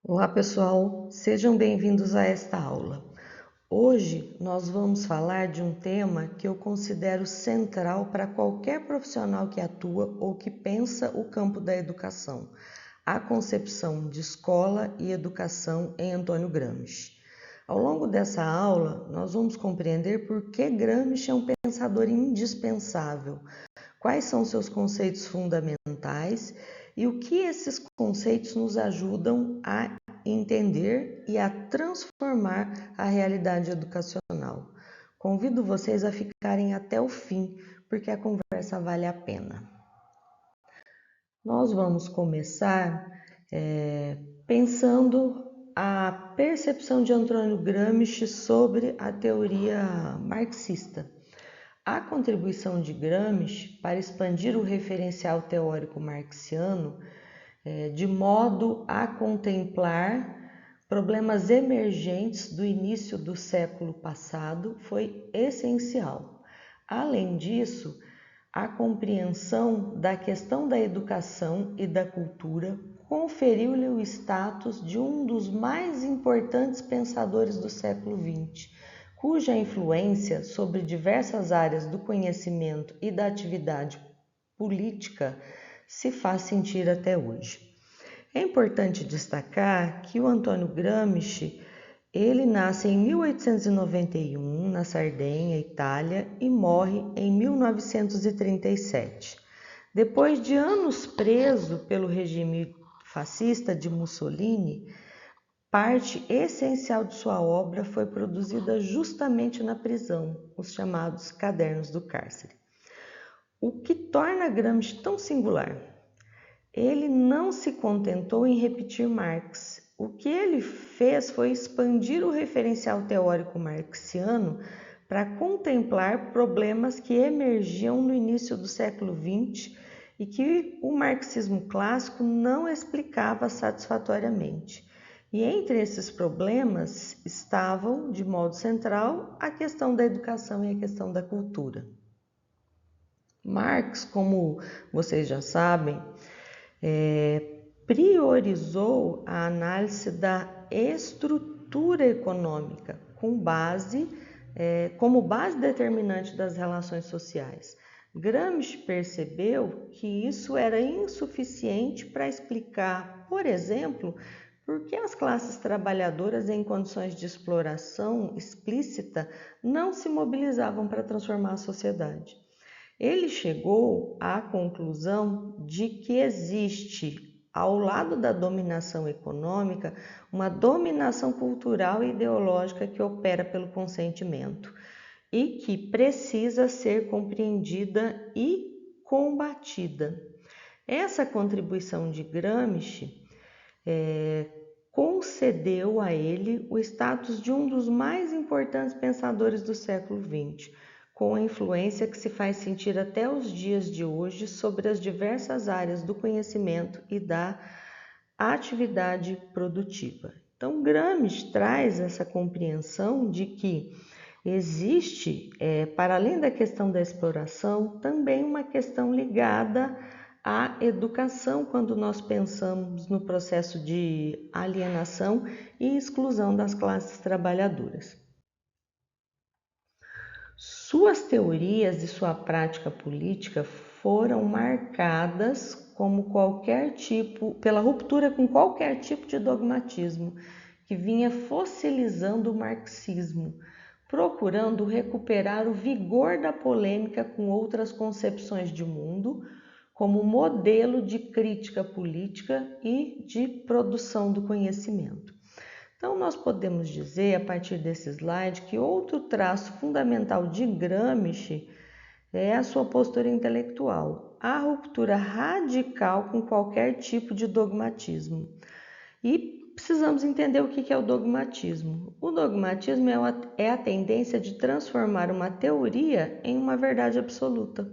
Olá pessoal, sejam bem-vindos a esta aula. Hoje nós vamos falar de um tema que eu considero central para qualquer profissional que atua ou que pensa o campo da educação, a concepção de escola e educação em Antônio Gramsci. Ao longo dessa aula, nós vamos compreender por que Gramsci é um pensador indispensável, quais são seus conceitos fundamentais e o que esses conceitos nos ajudam a entender e a transformar a realidade educacional. Convido vocês a ficarem até o fim, porque a conversa vale a pena. Nós vamos começar pensando a percepção de Antônio Gramsci sobre a teoria marxista. A contribuição de Gramsci para expandir o referencial teórico marxiano de modo a contemplar problemas emergentes do início do século passado foi essencial. Além disso, a compreensão da questão da educação e da cultura conferiu-lhe o status de um dos mais importantes pensadores do século XX, cuja influência sobre diversas áreas do conhecimento e da atividade política se faz sentir até hoje. É importante destacar que o Antônio Gramsci, ele nasce em 1891 na Sardenha, Itália, e morre em 1937. Depois de anos preso pelo regime fascista de Mussolini, parte essencial de sua obra foi produzida justamente na prisão, os chamados Cadernos do Cárcere. O que torna Gramsci tão singular? Ele não se contentou em repetir Marx. O que ele fez foi expandir o referencial teórico marxiano para contemplar problemas que emergiam no início do século XX e que o marxismo clássico não explicava satisfatoriamente. E entre esses problemas estavam, de modo central, a questão da educação e a questão da cultura. Marx, como vocês já sabem, priorizou a análise da estrutura econômica como base determinante das relações sociais. Gramsci percebeu que isso era insuficiente para explicar, por exemplo, por que as classes trabalhadoras em condições de exploração explícita não se mobilizavam para transformar a sociedade. Ele chegou à conclusão de que existe, ao lado da dominação econômica, uma dominação cultural e ideológica que opera pelo consentimento e que precisa ser compreendida e combatida. Essa contribuição de Gramsci concedeu a ele o status de um dos mais importantes pensadores do século XX, com a influência que se faz sentir até os dias de hoje sobre as diversas áreas do conhecimento e da atividade produtiva. Então, Gramsci traz essa compreensão de que existe, para além da questão da exploração, também uma questão ligada à educação quando nós pensamos no processo de alienação e exclusão das classes trabalhadoras. Suas teorias e sua prática política foram marcadas pela ruptura com qualquer tipo de dogmatismo que vinha fossilizando o marxismo, procurando recuperar o vigor da polêmica com outras concepções de mundo, como modelo de crítica política e de produção do conhecimento. Então, nós podemos dizer, a partir desse slide, que outro traço fundamental de Gramsci é a sua postura intelectual, a ruptura radical com qualquer tipo de dogmatismo. E precisamos entender o que é o dogmatismo. O dogmatismo é a tendência de transformar uma teoria em uma verdade absoluta,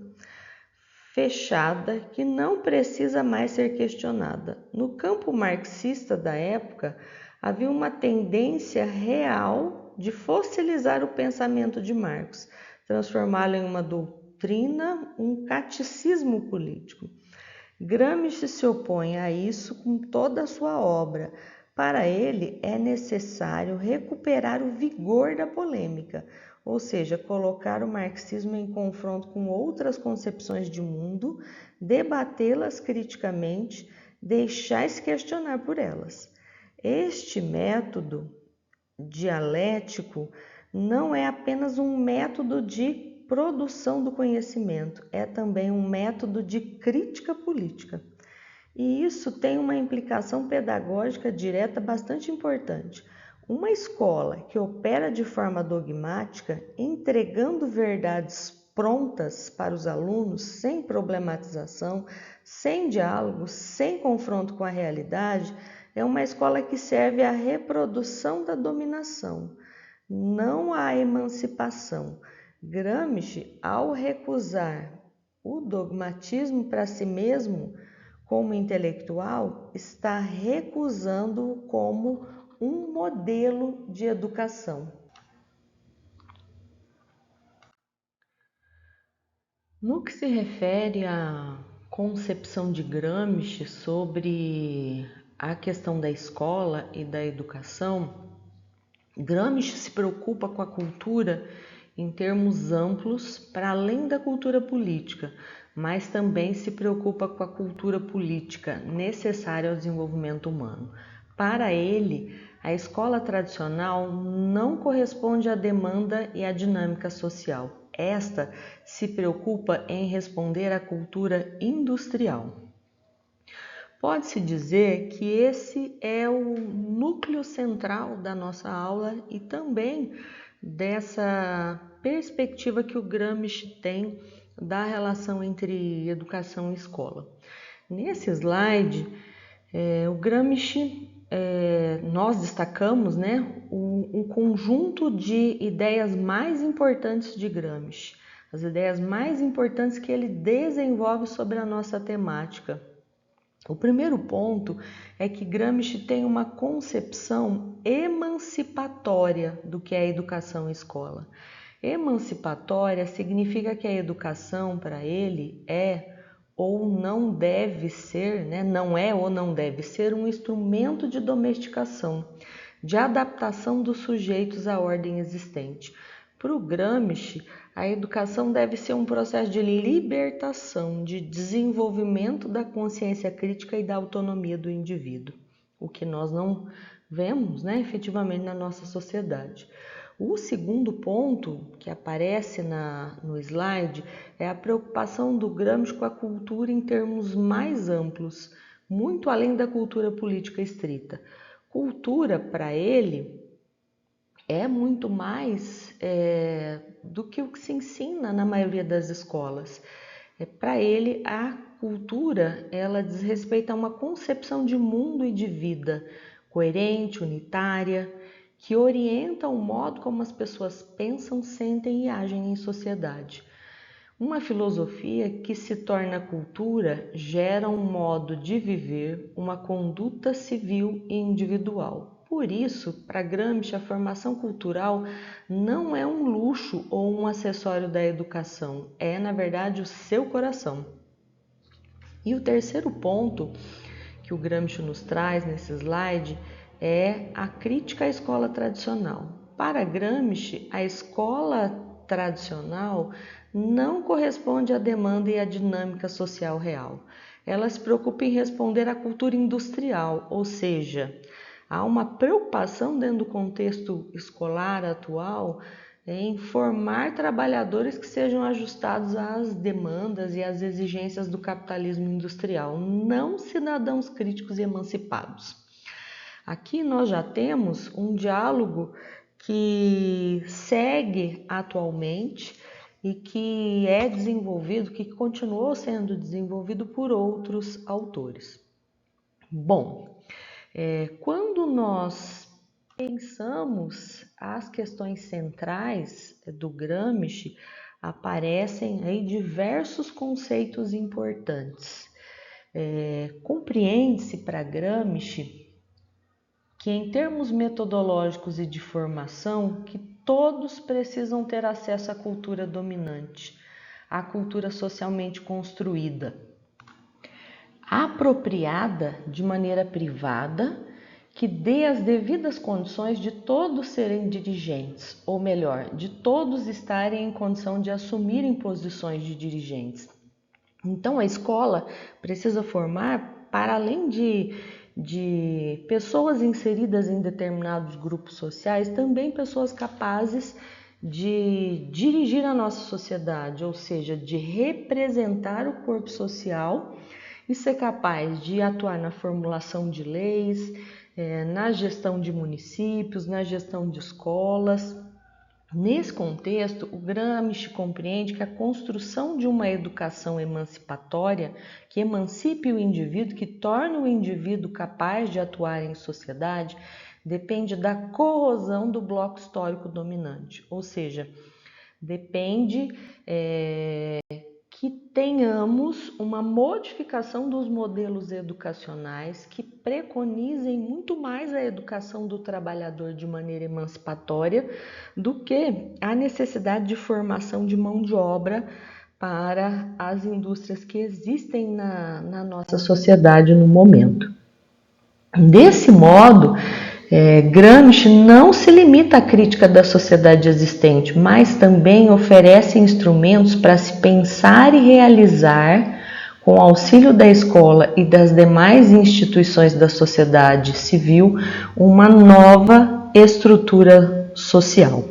fechada, que não precisa mais ser questionada. No campo marxista da época, havia uma tendência real de fossilizar o pensamento de Marx, transformá-lo em uma doutrina, um catecismo político. Gramsci se opõe a isso com toda a sua obra, Para ele, é necessário recuperar o vigor da polêmica, ou seja, colocar o marxismo em confronto com outras concepções de mundo, debatê-las criticamente, deixar-se questionar por elas. Este método dialético não é apenas um método de produção do conhecimento, é também um método de crítica política. E isso tem uma implicação pedagógica direta bastante importante. Uma escola que opera de forma dogmática, entregando verdades prontas para os alunos, sem problematização, sem diálogo, sem confronto com a realidade, é uma escola que serve à reprodução da dominação, não à emancipação. Gramsci, ao recusar o dogmatismo para si mesmo, como intelectual, está recusando-o como um modelo de educação. No que se refere à concepção de Gramsci sobre a questão da escola e da educação, Gramsci se preocupa com a cultura em termos amplos, para além da cultura política, mas também se preocupa com a cultura política necessária ao desenvolvimento humano. Para ele, a escola tradicional não corresponde à demanda e à dinâmica social. Esta se preocupa em responder à cultura industrial. Pode-se dizer que esse é o núcleo central da nossa aula e também dessa perspectiva que o Gramsci tem da relação entre educação e escola. Nesse slide, o Gramsci, nós destacamos, um conjunto de ideias mais importantes de Gramsci, as ideias mais importantes que ele desenvolve sobre a nossa temática. O primeiro ponto é que Gramsci tem uma concepção emancipatória do que é a educação e escola. Emancipatória significa que a educação para ele é ou não deve ser, não é ou não deve ser um instrumento de domesticação, de adaptação dos sujeitos à ordem existente. Para o Gramsci, a educação deve ser um processo de libertação, de desenvolvimento da consciência crítica e da autonomia do indivíduo, o que nós não vemos, efetivamente na nossa sociedade. O segundo ponto que aparece no slide é a preocupação do Gramsci com a cultura em termos mais amplos, muito além da cultura política estrita. Cultura, para ele, é muito mais do que o que se ensina na maioria das escolas. Para ele, a cultura, ela diz respeito a uma concepção de mundo e de vida coerente, unitária, que orienta o modo como as pessoas pensam, sentem e agem em sociedade. Uma filosofia que se torna cultura gera um modo de viver, uma conduta civil e individual. Por isso, para Gramsci, a formação cultural não é um luxo ou um acessório da educação, é, na verdade, o seu coração. E o terceiro ponto que o Gramsci nos traz nesse slide é a crítica à escola tradicional. Para Gramsci, a escola tradicional não corresponde à demanda e à dinâmica social real. Ela se preocupa em responder à cultura industrial, ou seja, há uma preocupação dentro do contexto escolar atual em formar trabalhadores que sejam ajustados às demandas e às exigências do capitalismo industrial, não cidadãos críticos e emancipados. Aqui nós já temos um diálogo que segue atualmente e que é desenvolvido, que continuou sendo desenvolvido por outros autores. Bom, quando nós pensamos as questões centrais do Gramsci, aparecem aí diversos conceitos importantes. Compreende-se para Gramsci que, em termos metodológicos e de formação, que todos precisam ter acesso à cultura dominante, à cultura socialmente construída, apropriada de maneira privada que dê as devidas condições de todos serem dirigentes, ou melhor, de todos estarem em condição de assumirem posições de dirigentes. Então, a escola precisa formar, para além de pessoas inseridas em determinados grupos sociais, também pessoas capazes de dirigir a nossa sociedade, ou seja, de representar o corpo social e ser capaz de atuar na formulação de leis, na gestão de municípios, na gestão de escolas. Nesse contexto, o Gramsci compreende que a construção de uma educação emancipatória, que emancipe o indivíduo, que torne o indivíduo capaz de atuar em sociedade, depende da corrosão do bloco histórico dominante, ou seja, depende que tenhamos uma modificação dos modelos educacionais que preconizem muito mais a educação do trabalhador de maneira emancipatória do que a necessidade de formação de mão de obra para as indústrias que existem na nossa sociedade no momento. Desse modo, Gramsci não se limita à crítica da sociedade existente, mas também oferece instrumentos para se pensar e realizar, com auxílio da escola e das demais instituições da sociedade civil, uma nova estrutura social.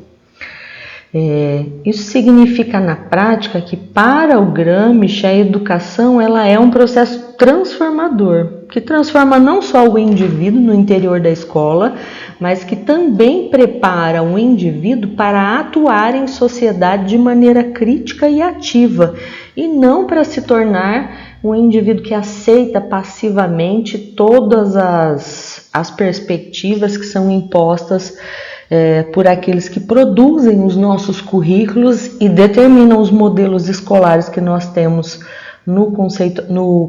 Isso significa na prática que para o Gramsci a educação ela é um processo transformador, que transforma não só o indivíduo no interior da escola, mas que também prepara o indivíduo para atuar em sociedade de maneira crítica e ativa, e não para se tornar um indivíduo que aceita passivamente todas as perspectivas que são impostas por aqueles que produzem os nossos currículos e determinam os modelos escolares que nós temos no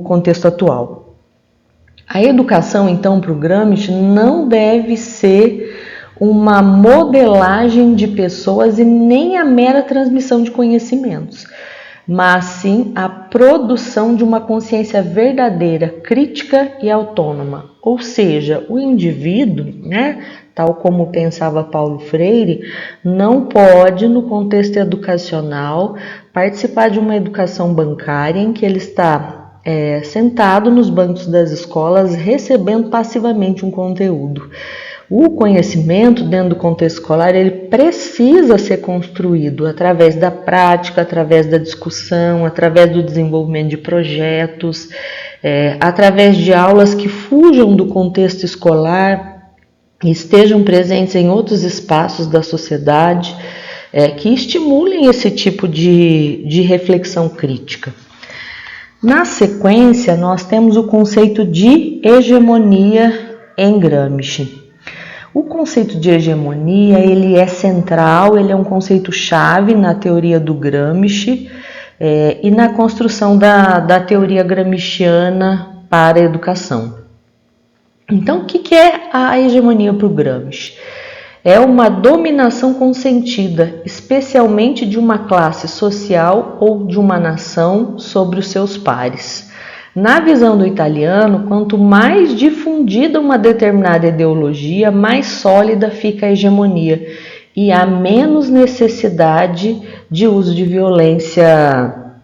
contexto atual. A educação, então, para o Gramsci não deve ser uma modelagem de pessoas e nem a mera transmissão de conhecimentos, mas sim a produção de uma consciência verdadeira, crítica e autônoma. Ou seja, o indivíduo, tal como pensava Paulo Freire, não pode, no contexto educacional, participar de uma educação bancária em que ele está sentado nos bancos das escolas, recebendo passivamente um conteúdo. O conhecimento dentro do contexto escolar, ele precisa ser construído através da prática, através da discussão, através do desenvolvimento de projetos, através de aulas que fujam do contexto escolar e estejam presentes em outros espaços da sociedade, que estimulem esse tipo de reflexão crítica. Na sequência, nós temos o conceito de hegemonia em Gramsci. O conceito de hegemonia, ele é central, ele é um conceito-chave na teoria do Gramsci e na construção da teoria gramsciana para a educação. Então, o que é a hegemonia para o Gramsci? É uma dominação consentida, especialmente de uma classe social ou de uma nação sobre os seus pares. Na visão do italiano, quanto mais difundida uma determinada ideologia, mais sólida fica a hegemonia e há menos necessidade de uso de violência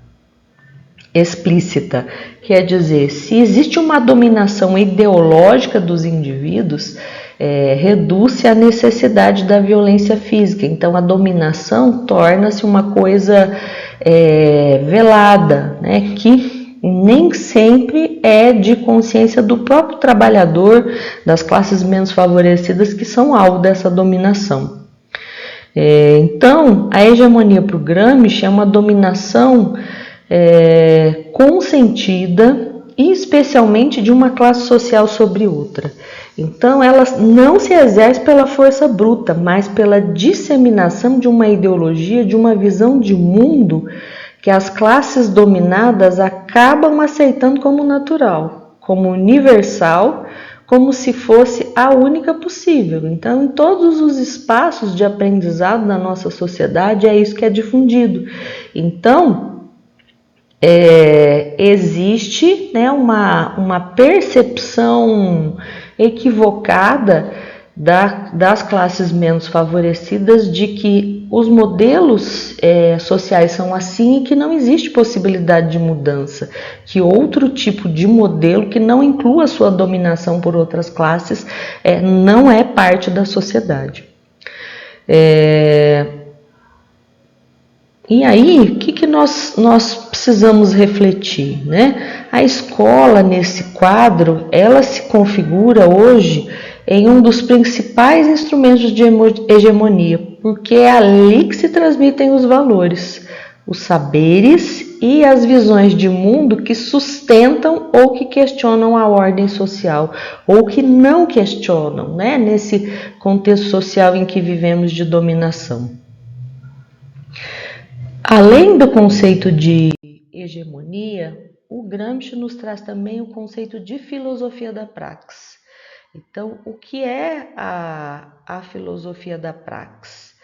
explícita. Quer dizer, se existe uma dominação ideológica dos indivíduos, reduz-se a necessidade da violência física. Então, a dominação torna-se uma coisa velada, que nem sempre é de consciência do próprio trabalhador, das classes menos favorecidas que são alvo dessa dominação. Então, a hegemonia para o Gramsci é uma dominação consentida, especialmente de uma classe social sobre outra. Então, ela não se exerce pela força bruta, mas pela disseminação de uma ideologia, de uma visão de mundo que as classes dominadas acabam aceitando como natural, como universal, como se fosse a única possível. Então, em todos os espaços de aprendizado da nossa sociedade, é isso que é difundido. Então, existe uma percepção equivocada das classes menos favorecidas de que os modelos sociais são assim e que não existe possibilidade de mudança, que outro tipo de modelo que não inclua a sua dominação por outras classes não é parte da sociedade. E aí, o que nós precisamos refletir, né? A escola, nesse quadro, ela se configura hoje em um dos principais instrumentos de hegemonia, porque é ali que se transmitem os valores, os saberes e as visões de mundo que sustentam ou que questionam a ordem social, ou que não questionam, né? Nesse contexto social em que vivemos de dominação. Além do conceito de hegemonia, o Gramsci nos traz também o conceito de filosofia da praxis. Então, o que é a filosofia da praxis?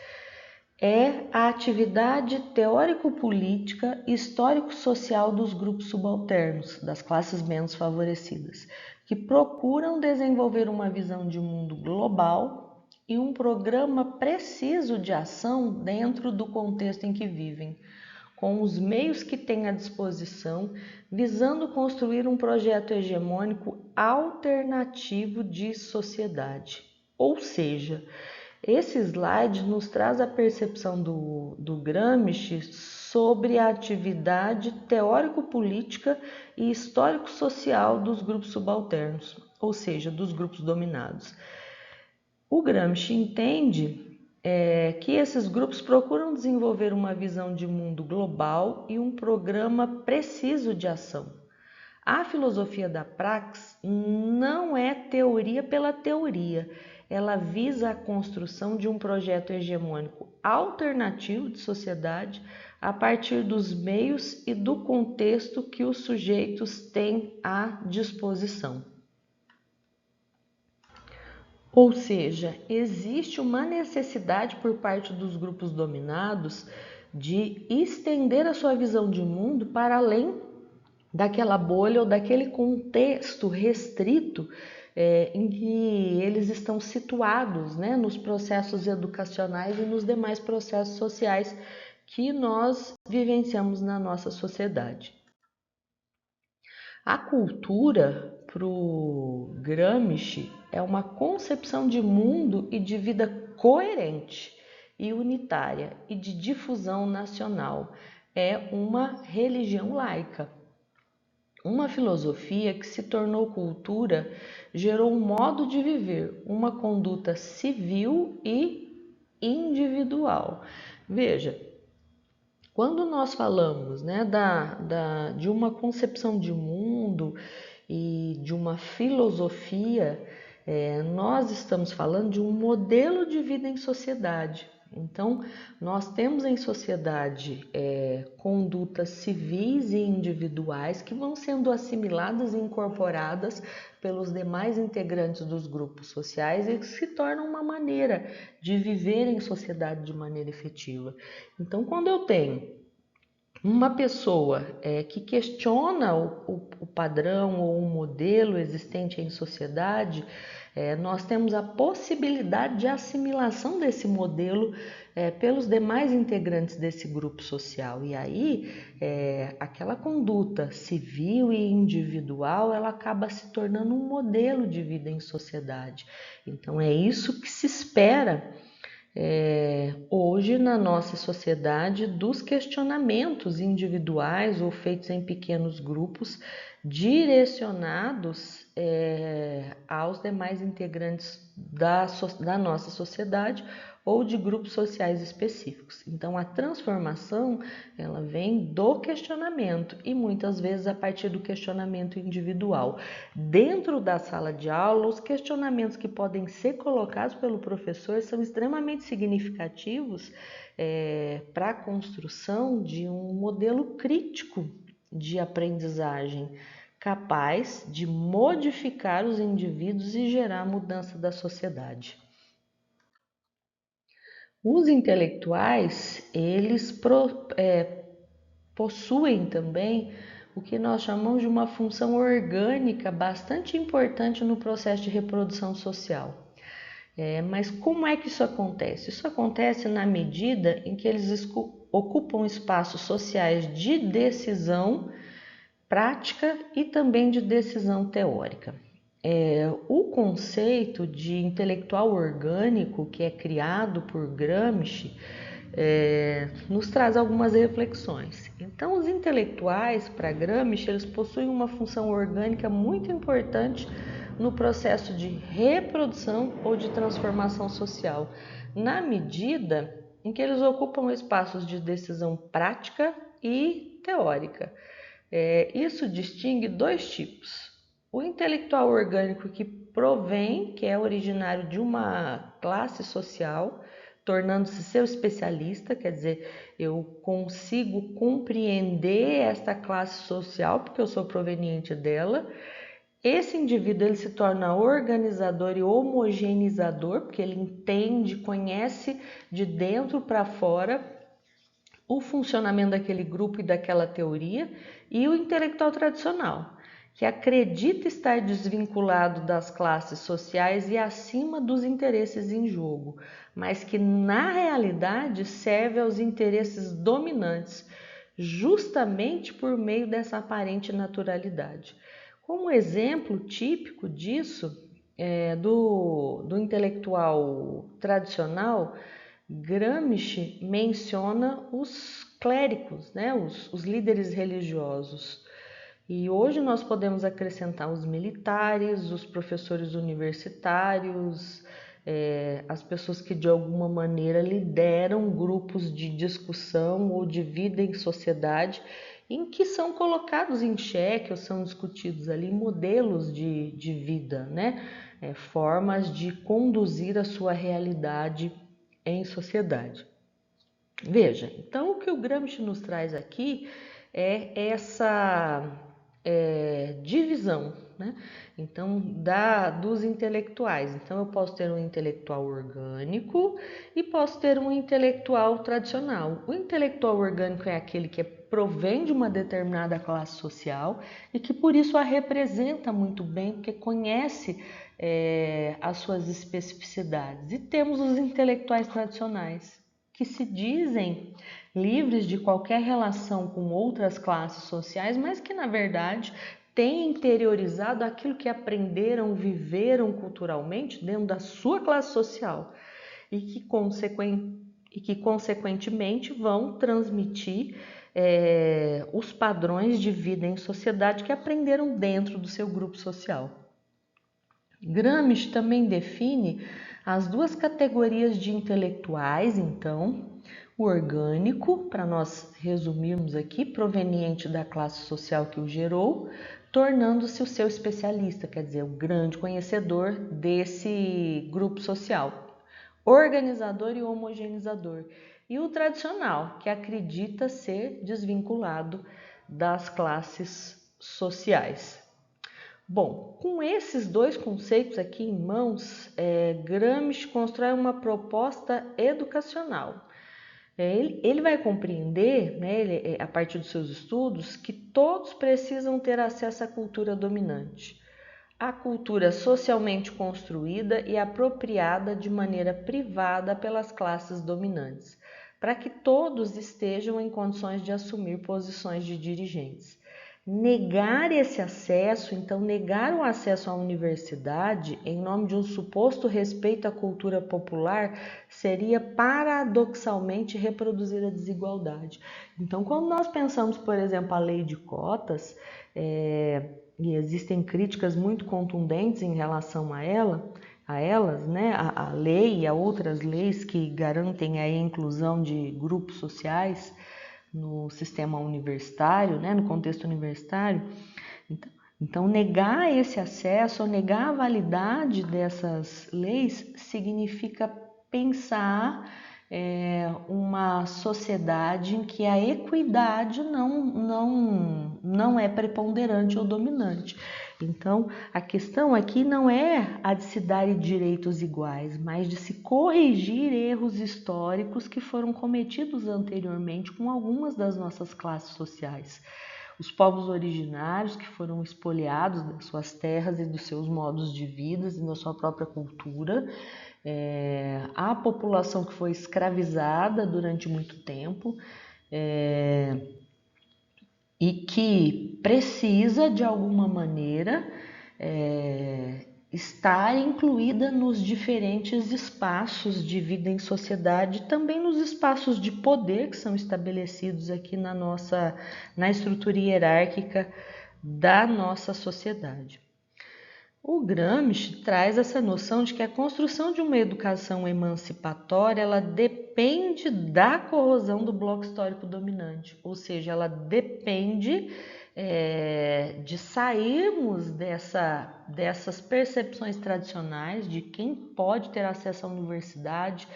É a atividade teórico-política e histórico-social dos grupos subalternos, das classes menos favorecidas, que procuram desenvolver uma visão de mundo global e um programa preciso de ação dentro do contexto em que vivem, com os meios que têm à disposição, visando construir um projeto hegemônico alternativo de sociedade. Ou seja, esse slide nos traz a percepção do Gramsci sobre a atividade teórico-política e histórico-social dos grupos subalternos, ou seja, dos grupos dominados. O Gramsci entende que esses grupos procuram desenvolver uma visão de mundo global e um programa preciso de ação. A filosofia da praxis não é teoria pela teoria, ela visa a construção de um projeto hegemônico alternativo de sociedade a partir dos meios e do contexto que os sujeitos têm à disposição. Ou seja, existe uma necessidade por parte dos grupos dominados de estender a sua visão de mundo para além daquela bolha ou daquele contexto restrito em que eles estão situados, né, nos processos educacionais e nos demais processos sociais que nós vivenciamos na nossa sociedade. A cultura, para o Gramsci, é uma concepção de mundo e de vida coerente e unitária e de difusão nacional. É uma religião laica. Uma filosofia que se tornou cultura gerou um modo de viver, uma conduta civil e individual. Veja, quando nós falamos, né, de uma concepção de mundo e de uma filosofia, nós estamos falando de um modelo de vida em sociedade. Então, nós temos em sociedade condutas civis e individuais que vão sendo assimiladas e incorporadas pelos demais integrantes dos grupos sociais e que se tornam uma maneira de viver em sociedade de maneira efetiva. Então, quando eu tenho uma pessoa que questiona o padrão ou o modelo existente em sociedade, nós temos a possibilidade de assimilação desse modelo pelos demais integrantes desse grupo social. E aí, aquela conduta civil e individual, ela acaba se tornando um modelo de vida em sociedade. Então, é isso que se espera hoje na nossa sociedade dos questionamentos individuais ou feitos em pequenos grupos direcionados aos demais integrantes da nossa sociedade ou de grupos sociais específicos. Então, a transformação ela vem do questionamento e muitas vezes a partir do questionamento individual. Dentro da sala de aula, os questionamentos que podem ser colocados pelo professor são extremamente significativos para a construção de um modelo crítico de aprendizagem capaz de modificar os indivíduos e gerar mudança da sociedade. Os intelectuais, eles possuem também o que nós chamamos de uma função orgânica bastante importante no processo de reprodução social. Mas como é que isso acontece? Isso acontece na medida em que eles ocupam espaços sociais de decisão prática e também de decisão teórica. O conceito de intelectual orgânico, que é criado por Gramsci, nos traz algumas reflexões. Então, os intelectuais, para Gramsci, eles possuem uma função orgânica muito importante no processo de reprodução ou de transformação social, na medida em que eles ocupam espaços de decisão prática e teórica. Isso distingue dois tipos. O intelectual orgânico que provém, que é originário de uma classe social, tornando-se seu especialista, quer dizer, eu consigo compreender esta classe social porque eu sou proveniente dela. Esse indivíduo ele se torna organizador e homogeneizador, porque ele entende, conhece de dentro para fora o funcionamento daquele grupo e daquela teoria. E o intelectual tradicional, que acredita estar desvinculado das classes sociais e acima dos interesses em jogo, mas que na realidade serve aos interesses dominantes, justamente por meio dessa aparente naturalidade. Como exemplo típico disso, do intelectual tradicional, Gramsci menciona os clérigos, né, os líderes religiosos. E hoje nós podemos acrescentar os militares, os professores universitários, as pessoas que de alguma maneira lideram grupos de discussão ou de vida em sociedade, em que são colocados em xeque ou são discutidos ali modelos de vida, né? Formas de conduzir a sua realidade em sociedade. Veja, então o que o Gramsci nos traz aqui é essa divisão, né? Então, dos intelectuais. Então, eu posso ter um intelectual orgânico e posso ter um intelectual tradicional. O intelectual orgânico é aquele que provém de uma determinada classe social e que por isso a representa muito bem, porque conhece as suas especificidades. E temos os intelectuais tradicionais, que se dizem livres de qualquer relação com outras classes sociais, mas que na verdade têm interiorizado aquilo que aprenderam, viveram culturalmente dentro da sua classe social e que consequentemente vão transmitir os padrões de vida em sociedade que aprenderam dentro do seu grupo social. Gramsci também define as duas categorias de intelectuais, então, o orgânico, para nós resumirmos aqui, proveniente da classe social que o gerou, tornando-se o seu especialista, quer dizer, o grande conhecedor desse grupo social, organizador e homogeneizador. E o tradicional, que acredita ser desvinculado das classes sociais. Bom, com esses dois conceitos aqui em mãos, Gramsci constrói uma proposta educacional. Ele vai compreender, né, a partir dos seus estudos, que todos precisam ter acesso à cultura dominante, a cultura socialmente construída e apropriada de maneira privada pelas classes dominantes, para que todos estejam em condições de assumir posições de dirigentes. Negar esse acesso, então negar o acesso à universidade em nome de um suposto respeito à cultura popular seria paradoxalmente reproduzir a desigualdade. Então, quando nós pensamos, por exemplo, a lei de cotas, e existem críticas muito contundentes em relação a elas, né, a lei e a outras leis que garantem a inclusão de grupos sociais no sistema universitário, né, no contexto universitário. Então, negar esse acesso, ou negar a validade dessas leis, significa pensar uma sociedade em que a equidade não é preponderante ou dominante. Então, a questão aqui não é a de se dar direitos iguais, mas de se corrigir erros históricos que foram cometidos anteriormente com algumas das nossas classes sociais. os povos originários que foram expoliados das suas terras e dos seus modos de vida e da sua própria cultura, a população que foi escravizada durante muito tempo, e que precisa, de alguma maneira, estar incluída nos diferentes espaços de vida em sociedade, também nos espaços de poder que são estabelecidos aqui na estrutura hierárquica da nossa sociedade. O Gramsci traz essa noção de que a construção de uma educação emancipatória, ela depende da corrosão do bloco histórico dominante, ou seja, ela depende de sairmos dessas percepções tradicionais de quem pode ter acesso à universidade,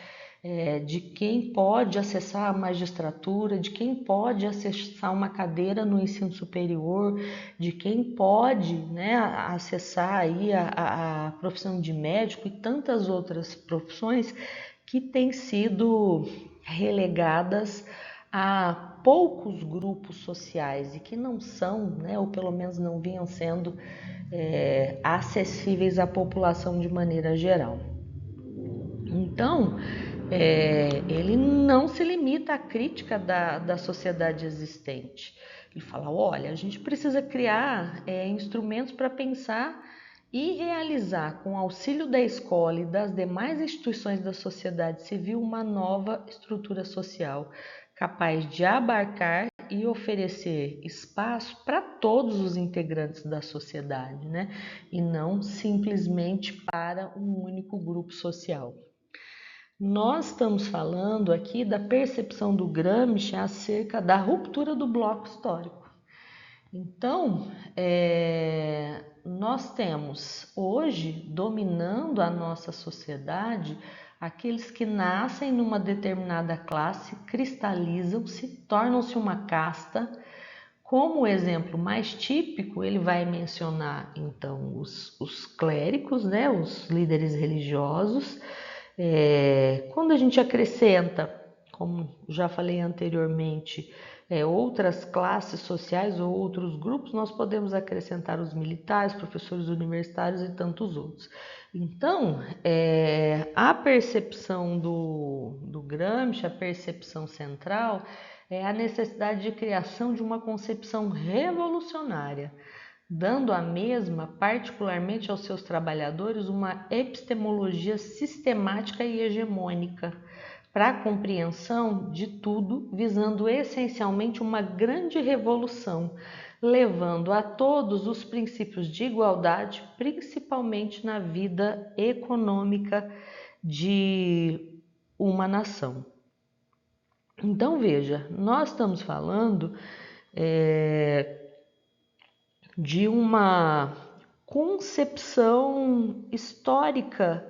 de quem pode acessar a magistratura, de quem pode acessar uma cadeira no ensino superior, de quem pode, né, acessar aí a profissão de médico e tantas outras profissões que têm sido relegadas a poucos grupos sociais e que não são, né, ou pelo menos não vinham sendo acessíveis à população de maneira geral. Então, ele não se limita à crítica da sociedade existente. Ele fala, olha, a gente precisa criar instrumentos para pensar e realizar, com auxílio da escola e das demais instituições da sociedade civil, uma nova estrutura social, capaz de abarcar e oferecer espaço para todos os integrantes da sociedade, né? E não simplesmente para um único grupo social. Nós estamos falando aqui da percepção do Gramsci acerca da ruptura do bloco histórico. Então, nós temos hoje, dominando a nossa sociedade, aqueles que nascem numa determinada classe, cristalizam-se, tornam-se uma casta. Como exemplo mais típico, ele vai mencionar, então, os clérigos, né, os líderes religiosos. Quando a gente acrescenta, como já falei anteriormente, outras classes sociais ou outros grupos, nós podemos acrescentar os militares, professores universitários e tantos outros. Então, a percepção do Gramsci, a percepção central, é a necessidade de criação de uma concepção revolucionária, dando a mesma, particularmente aos seus trabalhadores, uma epistemologia sistemática e hegemônica para a compreensão de tudo, visando essencialmente uma grande revolução, levando a todos os princípios de igualdade, principalmente na vida econômica de uma nação. Então veja, nós estamos falando de uma concepção histórica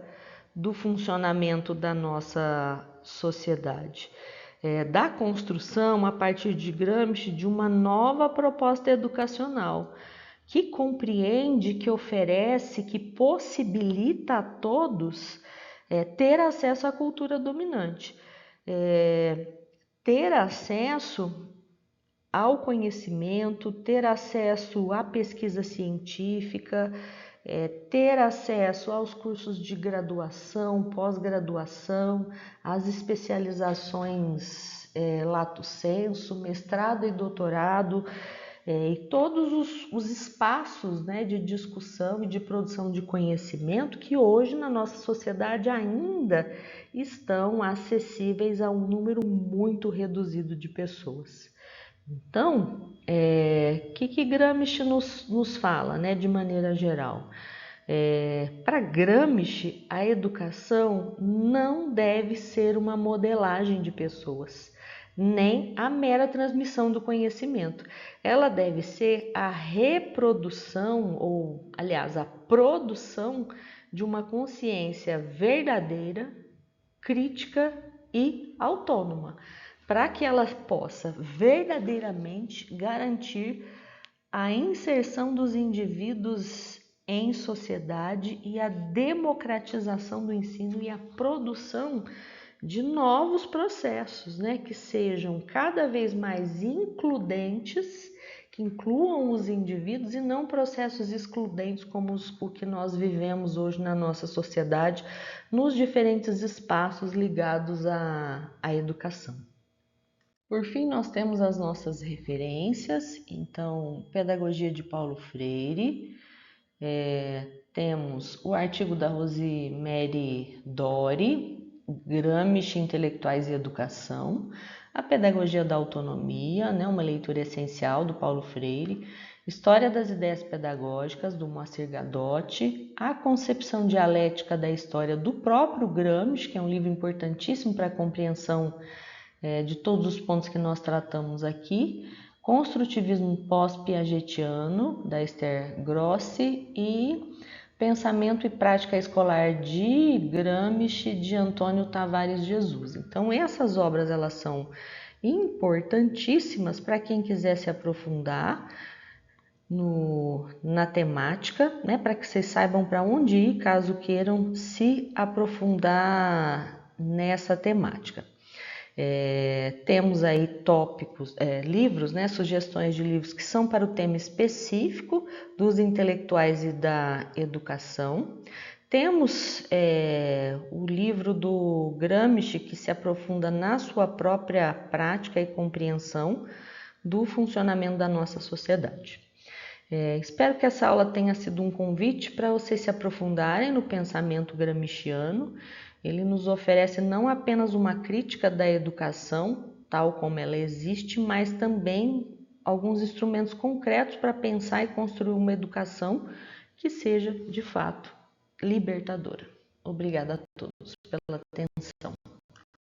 do funcionamento da nossa sociedade, da construção, a partir de Gramsci, de uma nova proposta educacional que compreende, que oferece, que possibilita a todos ter acesso à cultura dominante, ter acesso ao conhecimento, ter acesso à pesquisa científica, ter acesso aos cursos de graduação, pós-graduação, às especializações lato sensu, mestrado e doutorado, e todos os espaços, né, de discussão e de produção de conhecimento que hoje na nossa sociedade ainda estão acessíveis a um número muito reduzido de pessoas. Então, que Gramsci nos fala, né, de maneira geral? Para Gramsci, a educação não deve ser uma modelagem de pessoas, nem a mera transmissão do conhecimento. Ela deve ser a reprodução, ou, aliás, a produção de uma consciência verdadeira, crítica e autônoma, para que ela possa verdadeiramente garantir a inserção dos indivíduos em sociedade e a democratização do ensino e a produção de novos processos, né, que sejam cada vez mais includentes, que incluam os indivíduos e não processos excludentes como o que nós vivemos hoje na nossa sociedade, nos diferentes espaços ligados à educação. Por fim, nós temos as nossas referências, então, Pedagogia de Paulo Freire, temos o artigo da Rosemary Dory, Gramsci, Intelectuais e Educação, a Pedagogia da Autonomia, uma leitura essencial do Paulo Freire, História das Ideias Pedagógicas, do Moacir Gadotti, A Concepção Dialética da História, do próprio Gramsci, que é um livro importantíssimo para a compreensão de todos os pontos que nós tratamos aqui, Construtivismo Pós-Piagetiano, da Esther Grossi, e Pensamento e Prática Escolar de Gramsci, de Antônio Tavares Jesus. Então, essas obras elas são importantíssimas para quem quiser se aprofundar na temática, para que vocês saibam para onde ir, caso queiram se aprofundar nessa temática. Temos aí tópicos, livros, sugestões de livros que são para o tema específico dos intelectuais e da educação. Temos o livro do Gramsci, que se aprofunda na sua própria prática e compreensão do funcionamento da nossa sociedade. Espero que essa aula tenha sido um convite para vocês se aprofundarem no pensamento gramsciano. Ele nos oferece não apenas uma crítica da educação, tal como ela existe, mas também alguns instrumentos concretos para pensar e construir uma educação que seja, de fato, libertadora. Obrigada a todos pela atenção.